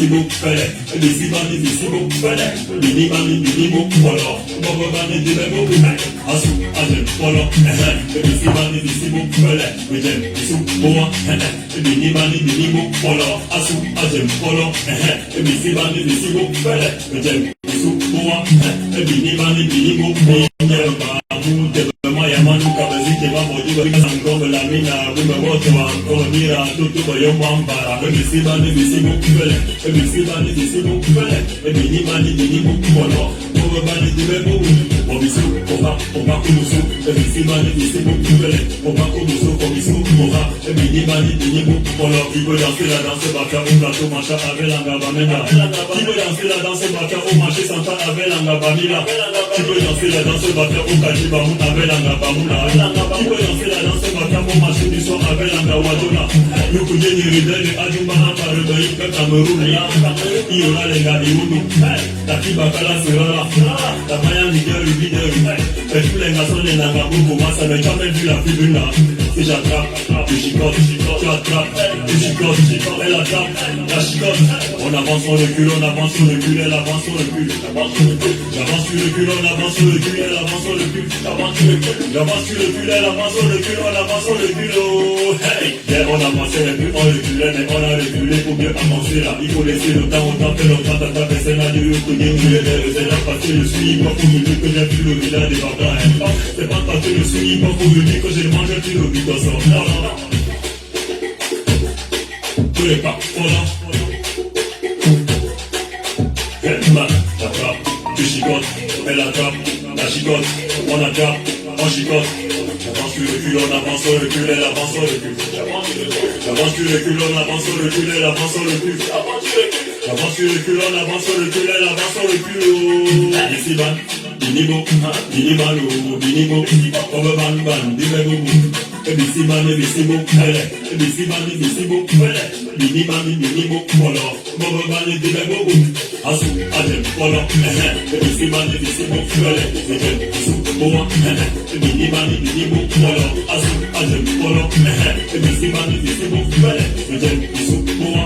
visible, fele, visible, visible, fele, minimal, minimum, follow, Boba, Dibebo, Asu, Ajem, follow, visible, visible, fele, Vijem, Su, Boa, minimal, minimum, follow, Asu, Ajem, follow, visible, visible, fele, Vijem, Su, Boa, minimal, minimum, Maya manu kabazike mamoji wa ngombe la mina rumba wote wa konira tutu kwa yombamba ebisiba ni bisimu kwele ebisiba ni bisimu kwele ebinima ni binimu kono oba ni dibebo obisu oba kumusu ebisiba ni bisimu kwele oba kumusu obisu oba ebinima ni binimu kono ibo danser la danse baka au plateau macha avec langa bamena ibo danser la danse baka au marché santa avec langa bamila ibo danser la danse baka au kajiba mu avec langa bamuna ibo danser la danse baka au marché du son avec langa wadona yuko yeni ridene ajumba hapa rebe ika Cameroun ya iora lenga iundu takiba kala sirala tamaya nigeri bideri et tous les garçons les nanga boubou massa mais jamais vu la fille là si j'attrape tu chicotes tu attrapes tu chicotes elle attrape la chicote on avance on recule on avance on recule elle avance on recule j'avance tu recules on avance on recule elle avance on recule j'avance tu recules elle avance on recule on avance on recule oh hey yeah, on avançait et puis on reculait mais on a reculé pour mieux avancer là il faut laisser le temps autant fait longtemps t'as fait c'est là du coup j'ai voulu c'est là parce que je suis pas pour me dire que j'ai plus le village des barbars c'est pas parce que je suis pas pour me dire que j'ai mangé plus le village non tous les pas voilà elle m'a attrape tu chicotes elle attrape la chicote on attrape on chicote j'avance tu recules on avance on recule elle avance on recule j'avance tu recules on avance on recule elle avance on recule j'avance tu recules on avance on recule elle avance on recule ici ban binibo binibalo binibo obeban ban dibego ebisiban ebisibo ele ebisiban ebisibo ele biniban binibo polo obeban dibego asu ajem polo ebisiban ebisibo ele ejem su boa biniban binibo polo asu ajem polo ebisiban ebisibo ele ejem su boa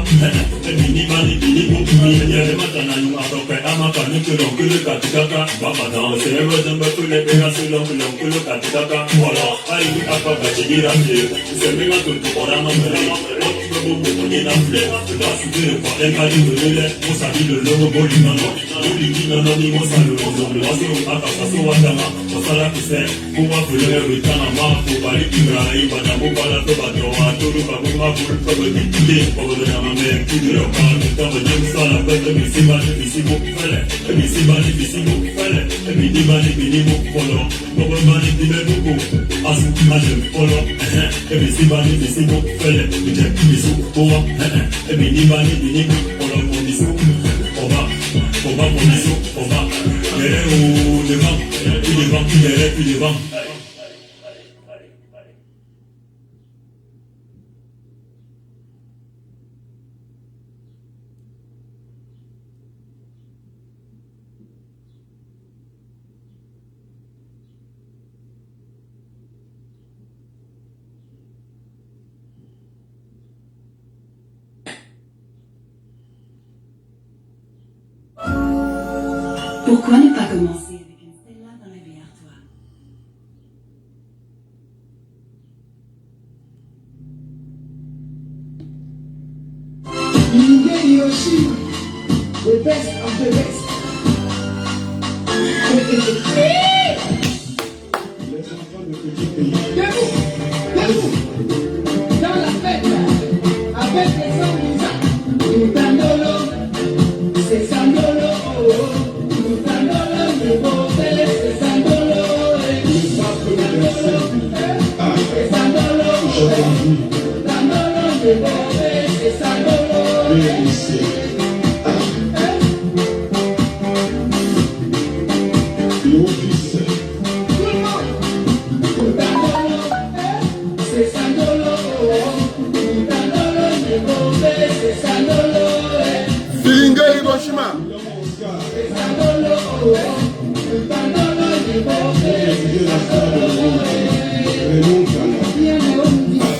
biniban binibo yele matana yu adope amaka nukelo kule katikaka baba c'est le rhythm but tous les bégas sur l'homme que le katikaka voilà aïe apa bachigira c'est le gars tout pour la maman tu peux beaucoup pour les nafles là si tu veux pas elle a dit de l'air on s'habille de l'homme boli non ni mon salut on va se aka paso wadama on sala qui c'est pour va faire le temps à ma pour parler qui raï bana mo bala to ba to wa to ba mo ma pour to be dit pour le na mais qui de la part de temps de ça la bête mais c'est pas difficile pour faire mais c'est pas difficile pour faire Bini bini polo, bobo bani bini buku, asu ajem polo, ebisi bani bisi bu fele, uje bisu boa, bini bani bini polo bisu, oba bisu, oba, yere ou devant, yere puis devant. Pourquoi ne pas commencer avec une Stella dans le répertoire? Nige Yoshi, the best of the best. Debout, dans la fête, avec les hommes, Tandolo, c'est Sandolo.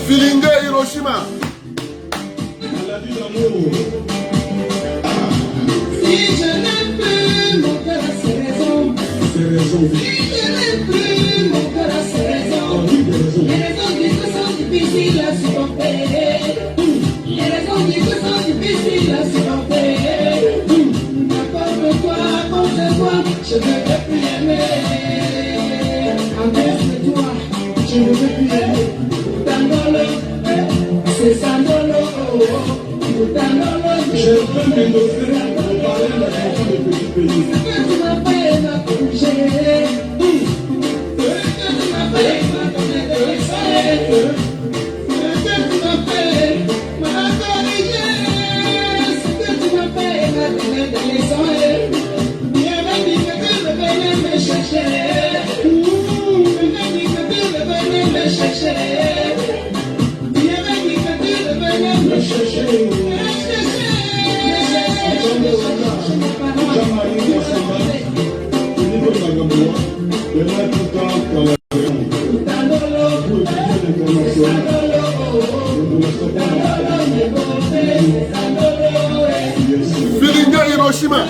Filingue Hiroshima. Maladie d'amour. peux m'endosser pour parler de la question des petits pays. Biringa Hiroshima.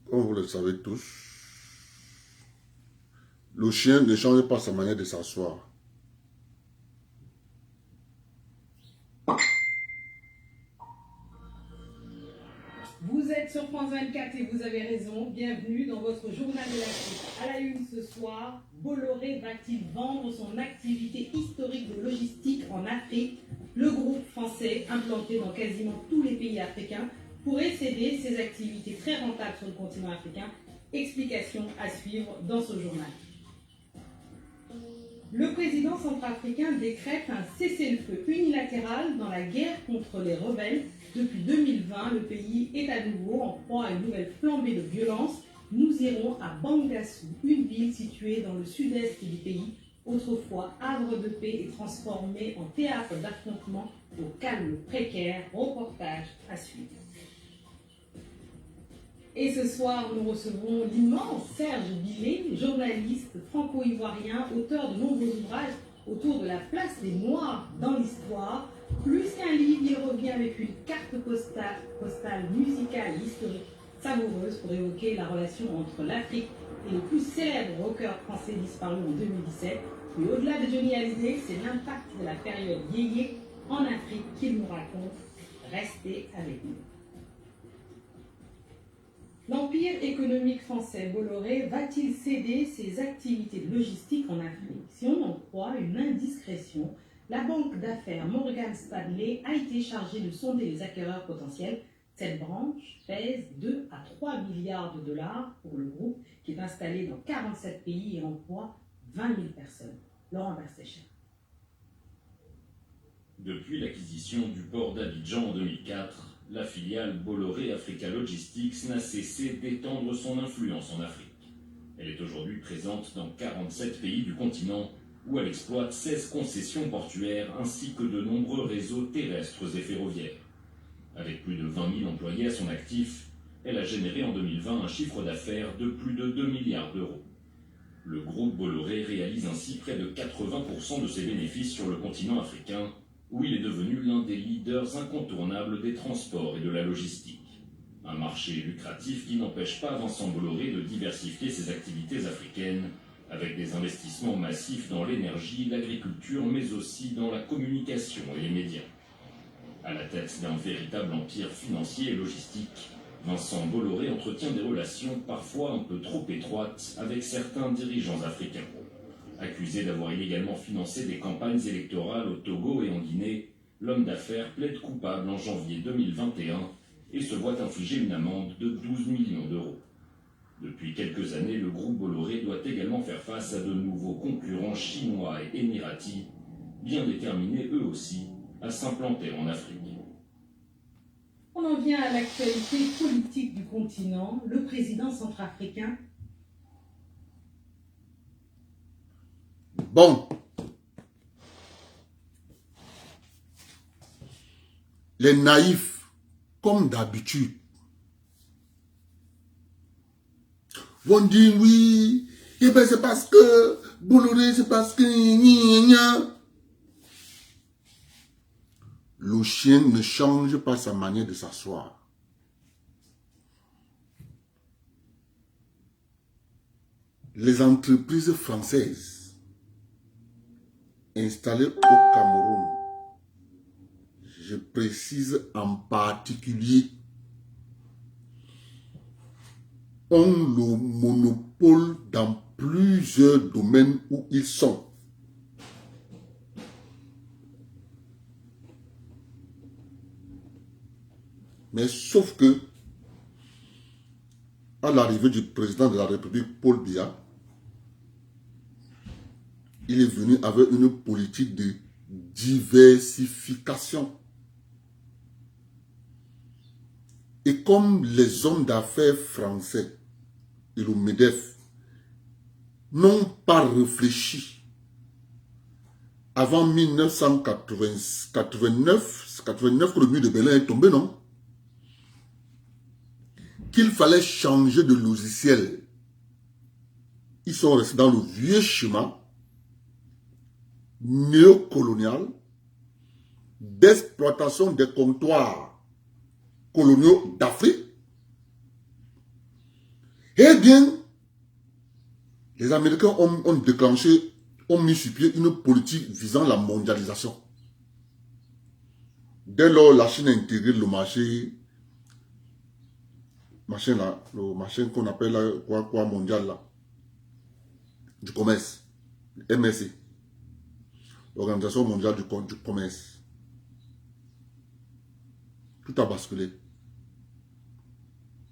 Comme vous le savez tous, le chien ne change pas sa manière de s'asseoir. Vous êtes sur France 24 et vous avez raison. Bienvenue dans votre journal de l'Afrique. À la une ce soir, Bolloré va-t-il vendre son activité historique de logistique en Afrique? Le groupe français, implanté dans quasiment tous les pays africains, pourrait céder ses activités très rentables sur le continent africain. Explication à suivre dans ce journal. Le président centrafricain décrète un cessez-le-feu unilatéral dans la guerre contre les rebelles. Depuis 2020, le pays est à nouveau en proie à une nouvelle flambée de violence. Nous irons à Bangassou, une ville située dans le sud-est du pays, autrefois havre de paix et transformée en théâtre d'affrontements au calme précaire. Reportage à suivre. Et ce soir, nous recevons l'immense Serge Billet, journaliste franco-ivoirien, auteur de nombreux ouvrages autour de la place des Noirs dans l'histoire. Plus qu'un livre, il revient avec une carte postale musicale et historique savoureuse pour évoquer la relation entre l'Afrique et le plus célèbre rocker français disparu en 2017. Mais au-delà de Johnny Hallyday, c'est l'impact de la période yéyé en Afrique qu'il nous raconte. Restez avec nous. L'empire économique français Bolloré va-t-il céder ses activités de logistique en Afrique? Si on en croit une indiscrétion, la banque d'affaires Morgan Stanley a été chargée de sonder les acquéreurs potentiels. Cette branche pèse 2 à 3 milliards de dollars pour le groupe qui est installé dans 47 pays et emploie 20 000 personnes. Laurent Bastécher. Depuis l'acquisition du port d'Abidjan en 2004, la filiale Bolloré Africa Logistics n'a cessé d'étendre son influence en Afrique. Elle est aujourd'hui présente dans 47 pays du continent où elle exploite 16 concessions portuaires ainsi que de nombreux réseaux terrestres et ferroviaires. Avec plus de 20 000 employés à son actif, elle a généré en 2020 un chiffre d'affaires de plus de 2 milliards d'euros. Le groupe Bolloré réalise ainsi près de 80% de ses bénéfices sur le continent africain, où il est devenu l'un des leaders incontournables des transports et de la logistique. Un marché lucratif qui n'empêche pas Vincent Bolloré de diversifier ses activités africaines, avec des investissements massifs dans l'énergie, l'agriculture, mais aussi dans la communication et les médias. À la tête d'un véritable empire financier et logistique, Vincent Bolloré entretient des relations parfois un peu trop étroites avec certains dirigeants africains. Accusé d'avoir illégalement financé des campagnes électorales au Togo et en Guinée, l'homme d'affaires plaide coupable en janvier 2021 et se voit infliger une amende de 12 millions d'euros. Depuis quelques années, le groupe Bolloré doit également faire face à de nouveaux concurrents chinois et émiratis, bien déterminés eux aussi à s'implanter en Afrique. On en vient à l'actualité politique du continent. Le président centrafricain. Bon. Les naïfs, comme d'habitude, vont dire oui, et ben c'est parce que Bolloré, c'est parce que le chien ne change pas sa manière de s'asseoir. Les entreprises françaises installées au Cameroun, je précise en particulier ont le monopole dans plusieurs domaines où ils sont. Mais sauf que, à l'arrivée du président de la République, Paul Biya, il est venu avec une politique de diversification. Et comme les hommes d'affaires français et le MEDEF n'ont pas réfléchi avant 1989 que le mur de Berlin est tombé, non? Qu'il fallait changer de logiciel. Ils sont restés dans le vieux schéma néocolonial d'exploitation des comptoirs coloniaux d'Afrique. Eh bien, les Américains ont déclenché, ont mis sur pied une politique visant la mondialisation. Dès lors, la Chine a intégré le marché, le marché qu'on appelle là, quoi mondial là, du commerce, MSC, l'Organisation mondiale du commerce. Tout a basculé.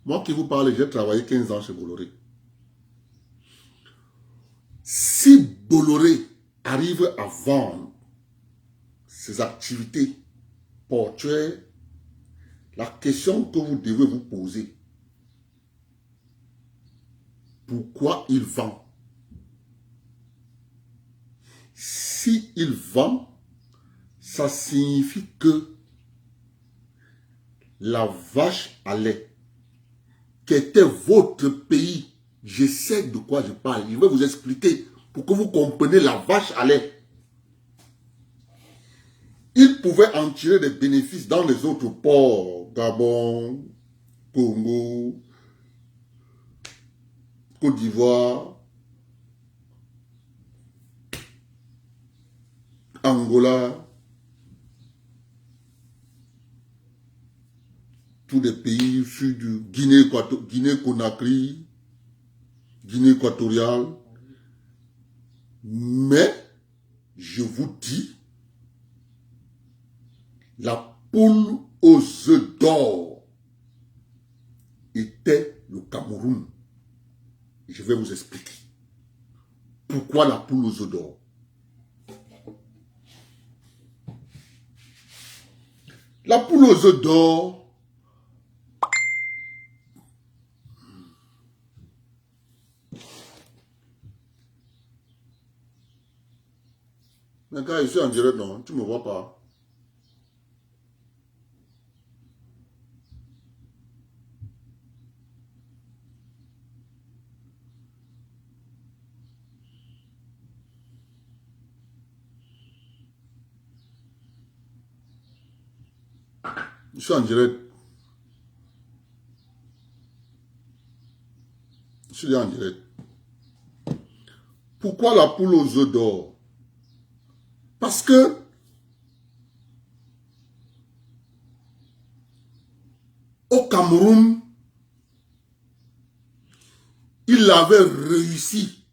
Moi qui vous parle, j'ai travaillé 15 ans chez Bolloré. Si Bolloré arrive à vendre ses activités portuaires, la question que vous devez vous poser, pourquoi il vend? Si il vend, ça signifie que la vache à lait, qui était votre pays, je sais de quoi je parle, je vais vous expliquer pour que vous compreniez la vache à lait. Il pouvait en tirer des bénéfices dans les autres ports, Gabon, Congo, Côte d'Ivoire, Angola, tous les pays issus du Guinée-Conakry, Guinée équatoriale. Mais, je vous dis, la poule aux œufs d'or était le Cameroun. Je vais vous expliquer. Pourquoi la poule aux œufs d'or? La poule aux œufs d'or, mais gars, je suis en direct, non? Tu ne me vois pas? Je suis en direct. Je suis en direct. Pourquoi la poule aux œufs d'or? Parce que au Cameroun, il avait réussi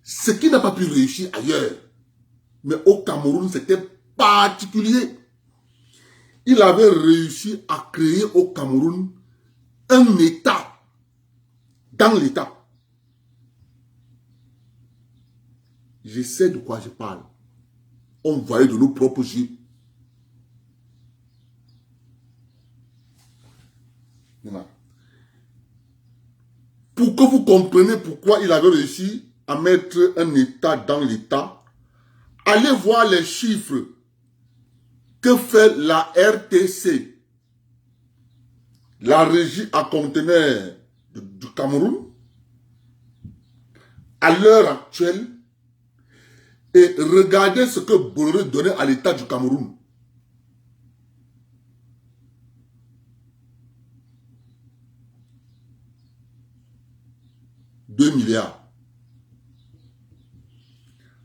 ce qui n'a pas pu réussir ailleurs. Mais au Cameroun, c'était particulier. Il avait réussi à créer au Cameroun un État dans l'État. Je sais de quoi je parle. On voyait de nos propres yeux. Pour que vous compreniez pourquoi il avait réussi à mettre un État dans l'État, allez voir les chiffres que fait la RTC, la régie à conteneurs du Cameroun, à l'heure actuelle, et regardez ce que Bolloré donnait à l'État du Cameroun. « 2 milliards.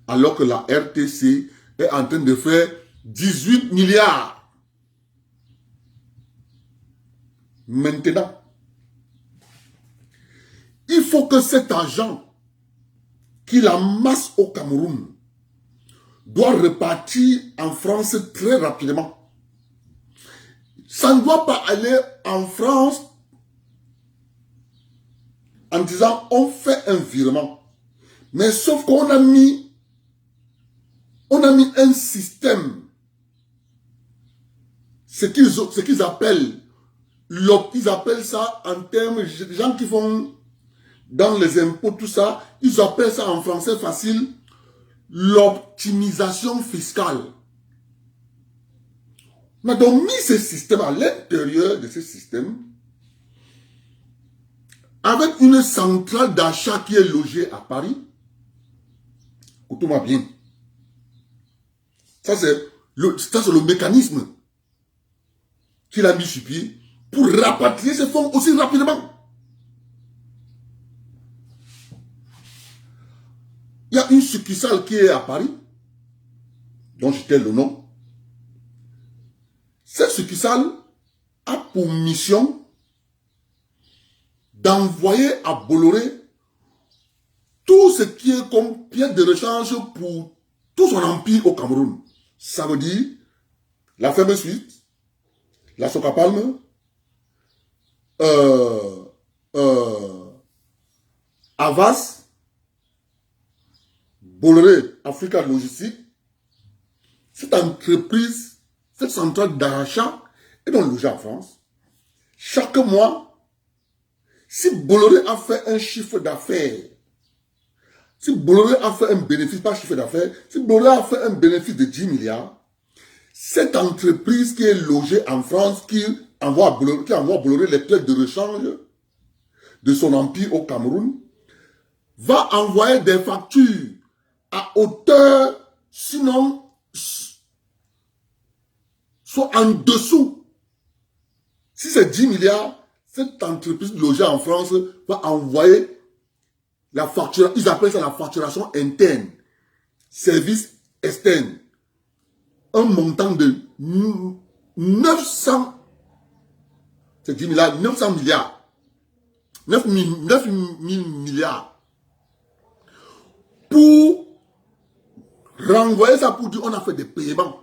Alors que la RTC est en train de faire 18 milliards. Maintenant, Il faut que cet argent qu'il amasse au Cameroun doit repartir en France très rapidement. Ça ne doit pas aller en France en disant on fait un virement. Mais sauf qu'on a mis un système, ce qu'ils appellent, ils appellent ça en termes, des gens qui font dans les impôts, tout ça, ils appellent ça en français facile, l'optimisation fiscale. On a donc mis ce système à l'intérieur de ce système, avec une centrale d'achat qui est logée à Paris. Écoutez-moi bien. Ça, c'est le mécanisme qu'il a mis sur pied pour rapatrier ces fonds aussi rapidement. Il y a une succursale qui est à Paris, dont je tais le nom. Cette succursale a pour mission d'envoyer à Bolloré tout ce qui est comme pièce de rechange pour tout son empire au Cameroun. Ça veut dire la ferme suite, la Socapalme, Avas, Bolloré Africa Logistique. Cette entreprise, cette centrale d'achat est donc logée en France. Chaque mois, si Bolloré a fait un chiffre d'affaires, si Bolloré a fait un bénéfice, pas chiffre d'affaires, si Bolloré a fait un bénéfice de 10 milliards, cette entreprise qui est logée en France, qui envoie à Bolloré les clés de rechange de son empire au Cameroun, va envoyer des factures à hauteur, sinon, soit en dessous. Si c'est 10 milliards, cette entreprise logée en France va envoyer la facture, ils appellent ça la facturation interne, service externe, un montant de 900, c'est 10 milliards, 900 milliards, 9 000 milliards, pour renvoyer ça pour dire on a fait des paiements.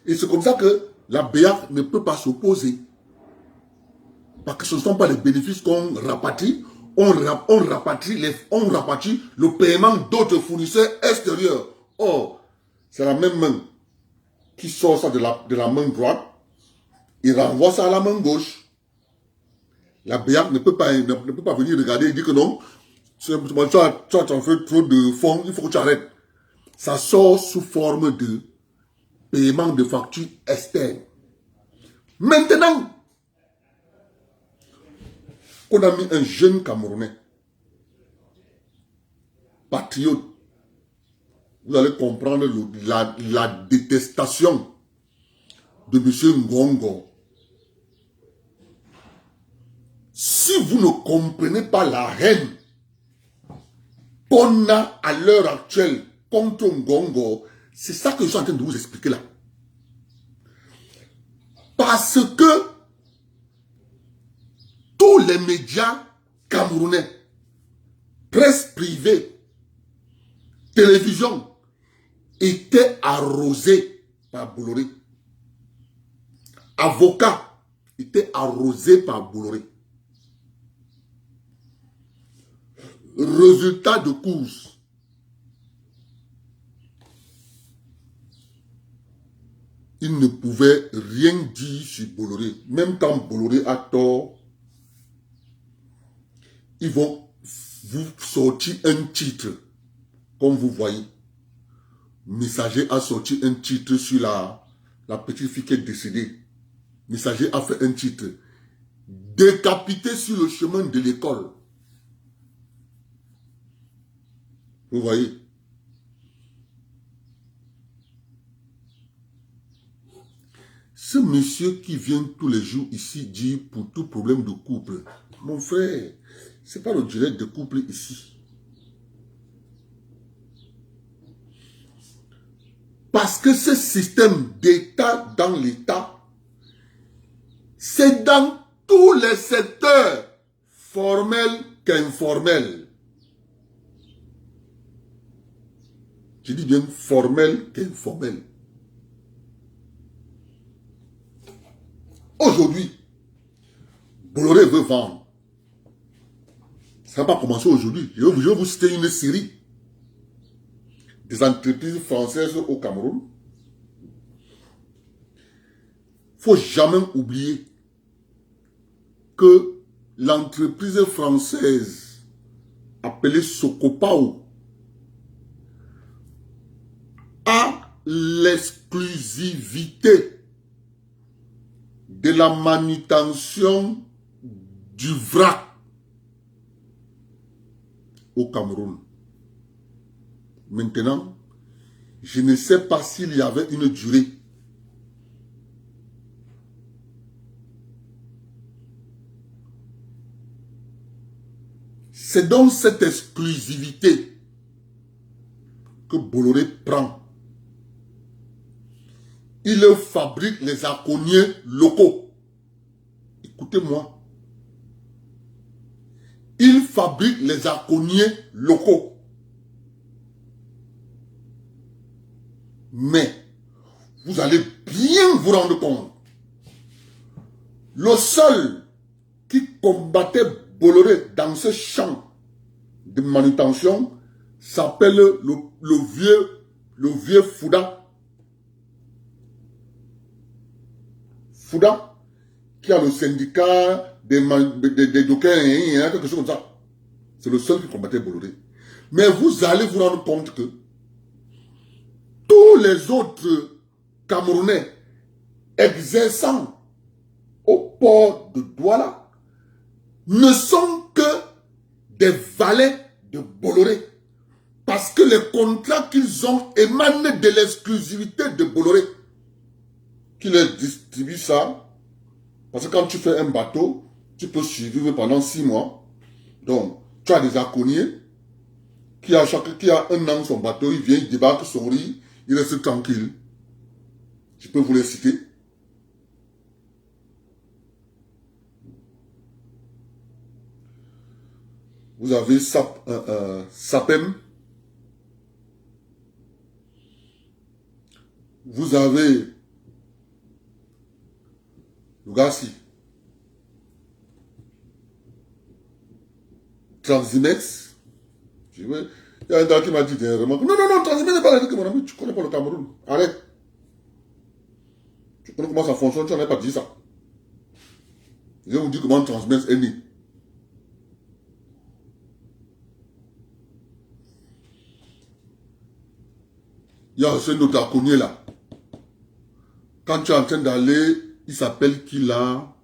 Et c'est comme ça que la BEAC ne peut pas s'opposer. Parce que ce ne sont pas les bénéfices qu'on rapatrie, on rapatrie le paiement d'autres fournisseurs extérieurs. Or, c'est la même main qui sort ça de la main droite, il renvoie ça à la main gauche. La BEAC ne peut pas venir regarder et dire que non, tu as fait trop de fonds, il faut que tu arrêtes. Ça sort sous forme de paiement de factures externes. Maintenant, on a mis un jeune Camerounais, patriote, vous allez comprendre la détestation de M. Ngongo. Si vous ne comprenez pas la haine qu'on a à l'heure actuelle contre Ngongo, c'est ça que je suis en train de vous expliquer là. Parce que tous les médias camerounais, presse privée, télévision, étaient arrosés par Bolloré. Avocats étaient arrosés par Bolloré. Résultat de course. Il ne pouvait rien dire sur Bolloré. Même quand Bolloré a tort, ils vont vous sortir un titre. Comme vous voyez. Messager a sorti un titre sur la petite fille qui est décédée. Messager a fait un titre. Décapité sur le chemin de l'école. Vous voyez? Ce monsieur qui vient tous les jours ici dire pour tout problème de couple, mon frère, c'est pas le direct de couple ici. Parce que ce système d'État dans l'État, c'est dans tous les secteurs. formel qu'informel. Je dis bien formel qu'informel. Aujourd'hui, Bolloré veut vendre. Ça n'a pas commencé aujourd'hui. Je vais vous citer une série des entreprises françaises au Cameroun. Il ne faut jamais oublier que l'entreprise française appelée Socopao a l'exclusivité de la manutention du vrac au Cameroun. Maintenant, je ne sais pas s'il y avait une durée. C'est donc cette exclusivité que Bolloré prend. Il fabrique les arconniers locaux. Écoutez-moi. Il fabrique les arconniers locaux. Mais, vous allez bien vous rendre compte, le seul qui combattait Bolloré dans ce champ de manutention s'appelle le vieux Fouda. Fouda, qui a le syndicat des dockers, quelque chose comme ça. C'est le seul qui combattait Bolloré. Mais vous allez vous rendre compte que tous les autres Camerounais exerçant au port de Douala ne sont que des valets de Bolloré. Parce que les contrats qu'ils ont émanent de l'exclusivité de Bolloré. Qui leur distribue ça. Parce que quand tu fais un bateau, tu peux survivre pendant 6 mois. Donc, tu as des arconniers qui a un an son bateau, il vient, il débarque son riz, il reste tranquille. Je peux vous les citer. Vous avez Sapem. Vous avez Lugassi. Transimex. Il y a un gars qui m'a dit dernièrement, non, Transimex n'est pas là, mon ami, tu connais pas le Cameroun. Arrête. Tu connais comment ça fonctionne, tu n'en as pas dit ça. Je vais vous dire comment Transimex est né. Il y a ce notre arconnier là. Quand tu es en train d'aller, il s'appelle qui là?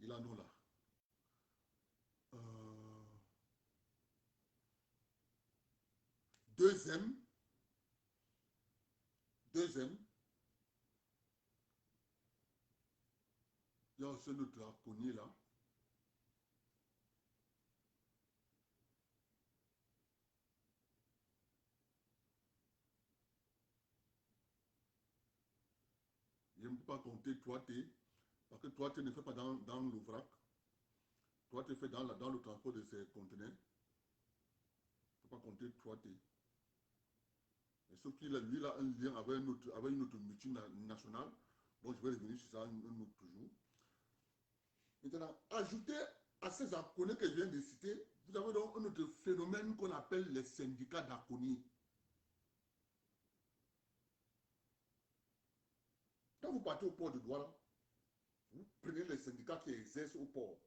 Il a nous là. Deuxième. Il y a aussi notre arconnier là. Je ne peux pas compter 3T, parce que 3T ne fait pas dans le vrac. 3T fait dans le transport de ces conteneurs. Il ne faut pas compter 3T. Et sauf qu'il a, lui, il a un lien avec une autre multinationale. Bon, je vais revenir sur ça un autre jour. Maintenant, ajoutez à ces arconniers que je viens de citer, vous avez donc un autre phénomène qu'on appelle les syndicats d'arconniers. Quand vous partez au port de Douala, vous prenez les syndicats qui exercent au port.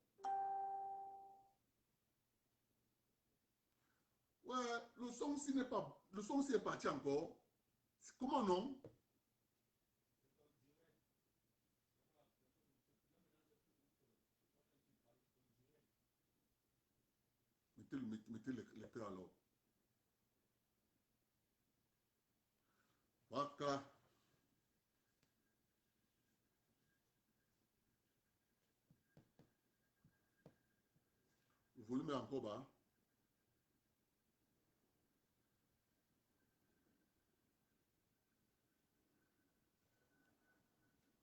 Ouais, le son aussi n'est pas. Le son aussi est parti encore. Comment non? Mettez les cœurs alors. Voilà. Le volume est encore bas.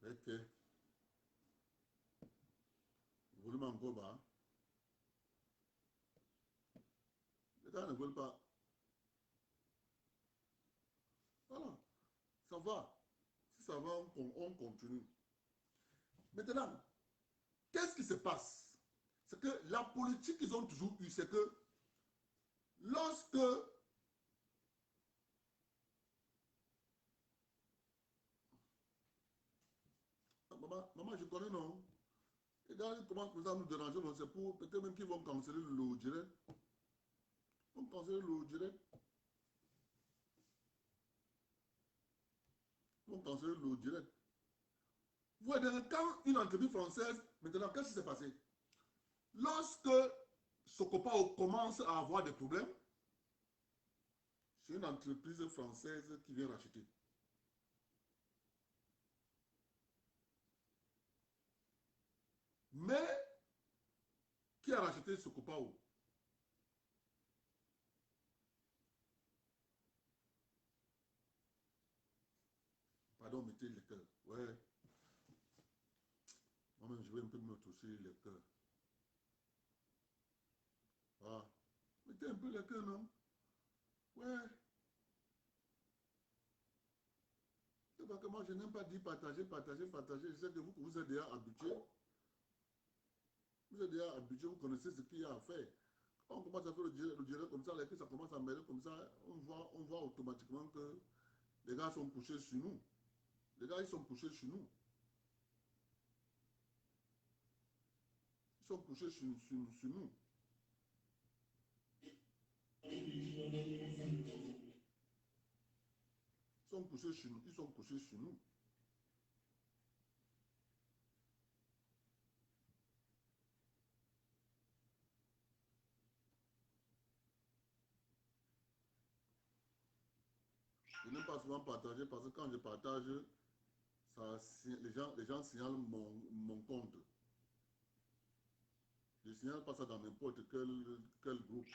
Ok. Volume encore bas. Les gars ne veulent pas. Voilà. Ça va. Si ça va, on continue. Maintenant, qu'est-ce qui se passe? C'est que la politique qu'ils ont toujours eue, c'est que lorsque maman, je connais, non? Les gars, ils commencent à nous déranger, non? C'est pour peut-être même qu'ils vont canceller le direct. Ils vont canceller le direct. Ils vont canceller le direct. Vous voyez, quand une entreprise française, maintenant, qu'est-ce qui s'est passé? Lorsque Sokopao commence à avoir des problèmes, c'est une entreprise française qui vient racheter. Mais, qui a racheté Sokopao? Pardon, mettez le cœur. Ouais. Moi-même, je vais un peu me toucher le cœur. Ah. Mettez un peu le cœur, non? Ouais. C'est parce que moi, je n'aime pas dire partager, partager, partager. Je sais que vous êtes déjà habitués. Vous êtes déjà habitués, vous connaissez ce qu'il y a à faire. Quand on commence à faire le direct comme ça, les filles, ça commence à mêler comme ça, on voit automatiquement que les gars sont couchés sur nous. Les gars, ils sont couchés sur nous. Ils sont couchés sur nous. Ils sont couchés sur nous. Ils sont couchés sur nous. Je n'aime pas souvent partager parce que quand je partage, ça, les gens signalent mon compte. Je ne signale pas ça dans n'importe quel groupe.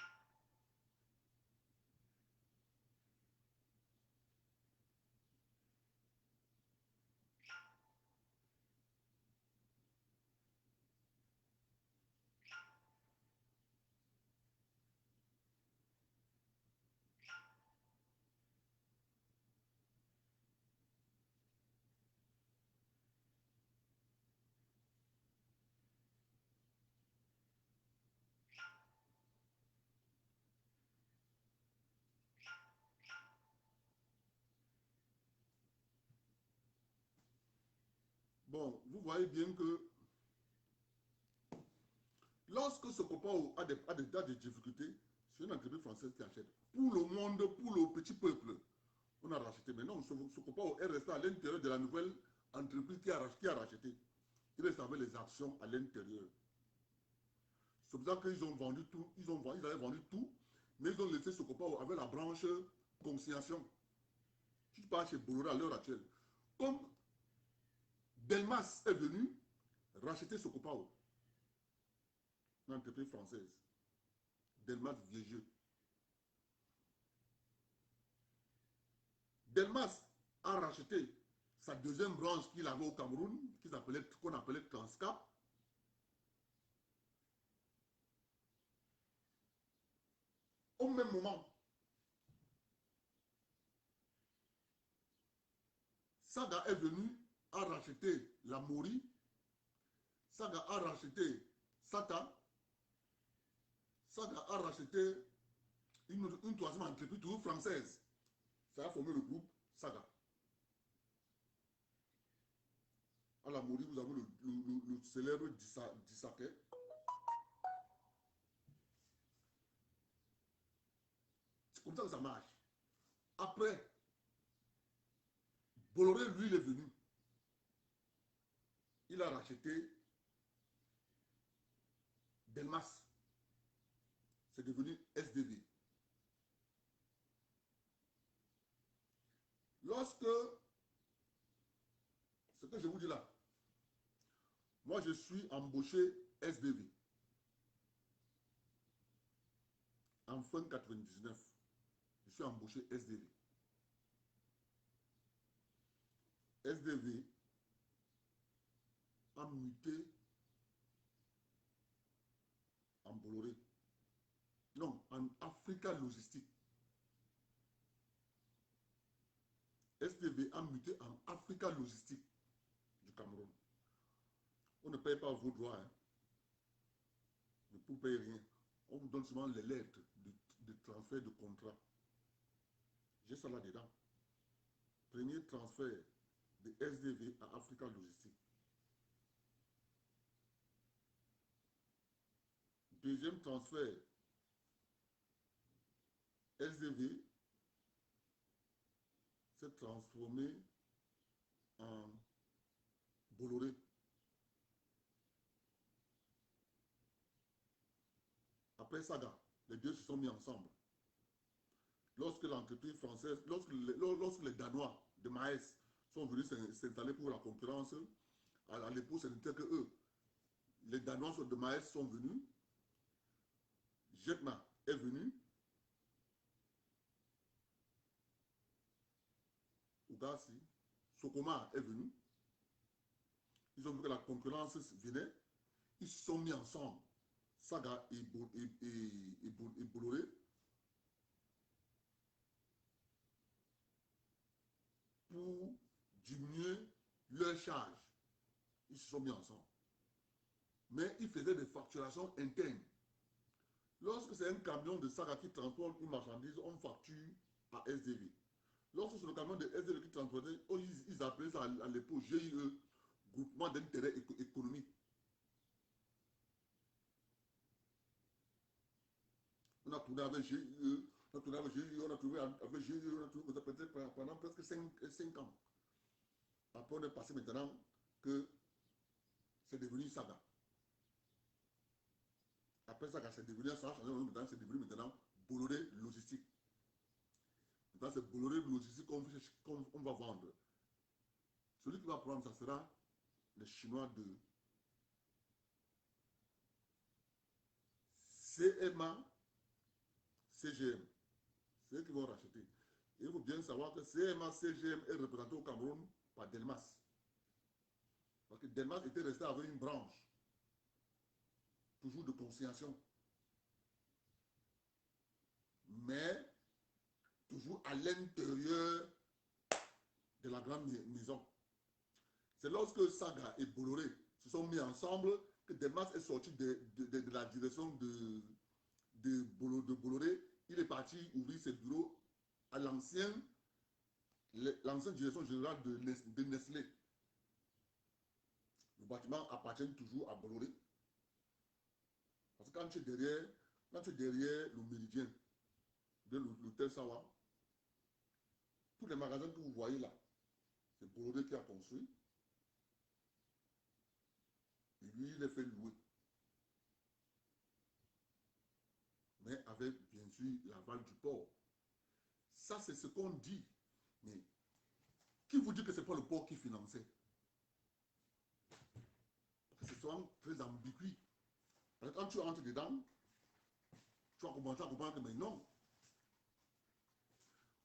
Bon, vous voyez bien que lorsque ce copain a des difficultés, c'est une entreprise française qui achète. Pour le monde, pour le petit peuple, on a racheté. Mais non, ce copain est resté à l'intérieur de la nouvelle entreprise qui a racheté. Il reste avec les actions à l'intérieur. C'est pour ça qu'ils ont vendu tout. Ils avaient vendu tout, mais ils ont laissé ce copain avec la branche consignation. Tu pars chez Bolloré à l'heure actuelle. Comme Delmas est venu racheter ce copain, une entreprise française. Delmas Vieux. Delmas a racheté sa deuxième branche qu'il avait au Cameroun, qu'on appelait Transcap. Au même moment, Saga est venu à racheter la Mori. Saga a racheté Sata. Saga a racheté une troisième entreprise, toujours française. Ça a formé le groupe Saga. À la Mori, vous avez le célèbre Disake. C'est comme ça que ça marche. Après, Bolloré, lui, il est venu. Il a racheté Delmas. C'est devenu SDV. Lorsque, ce que je vous dis là, moi je suis embauché SDV. En fin 99, je suis embauché SDV. SDV muté en Bolloré. Non, en Africa Logistique. SDV a muté en Africa Logistique du Cameroun. On ne paye pas vos droits. Hein. Ne vous payez rien. On vous donne seulement les lettres de transfert de contrat. J'ai ça là-dedans. Premier transfert de SDV à Africa Logistique. Deuxième transfert, SDV s'est transformé en Bolloré. Après Saga, les deux se sont mis ensemble. Lorsque l'entreprise française, lorsque les Danois de Maes sont venus s'installer pour la concurrence, à l'époque, ce n'était que eux. Les Danois de Maes sont venus, Jetma est venu, Ougassi, Sokoma est venu. Ils ont vu que la concurrence venait, ils se sont mis ensemble, Saga et Bolloré, pour diminuer leur charge. Ils se sont mis ensemble. Mais ils faisaient des facturations internes. Lorsque c'est un camion de Saga qui transporte une marchandise, on facture à SDV. Lorsque c'est le camion de SDV qui transportait, ils appelaient ça à l'époque GIE, Groupement d'intérêt économique. On a tourné avec GIE, on a tourné avec GIE, on a tourné avec GIE, on a tourné peut-être pendant presque 5 ans. Après, on est passé maintenant que c'est devenu Saga. Après Saga, c'est devenu ça, c'est devenu maintenant Bolloré Logistique. Maintenant, c'est Bolloré Logistique qu'on va vendre. Celui qui va prendre, ça sera les Chinois de CMA, CGM. C'est eux qui vont racheter. Et il faut bien savoir que CMA, CGM est représenté au Cameroun par Delmas. Parce que Delmas était resté avec une branche, toujours de conciliation. Mais toujours à l'intérieur de la grande maison. C'est lorsque Saga et Bolloré se sont mis ensemble que Delmas est sorti de la direction de Bolloré. Il est parti ouvrir ses bureaux à l'ancienne direction générale de Nestlé. Le bâtiment appartient toujours à Bolloré. Parce que quand tu es derrière le méridien de l'hôtel Sawa, tous les magasins que vous voyez là, c'est Bolloré qui a construit. Et lui, il les fait louer. Mais avec, bien sûr, l'aval du port. Ça, c'est ce qu'on dit. Mais qui vous dit que ce n'est pas le port qui finançait? Parce que c'est souvent très ambigu. Parce que quand tu entres dedans, tu vas commencer à comprendre que mais non.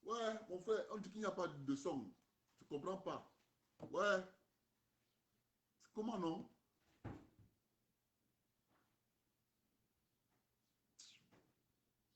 Ouais, mon frère, on dit qu'il n'y a pas de son. Tu ne comprends pas. Ouais. Comment non?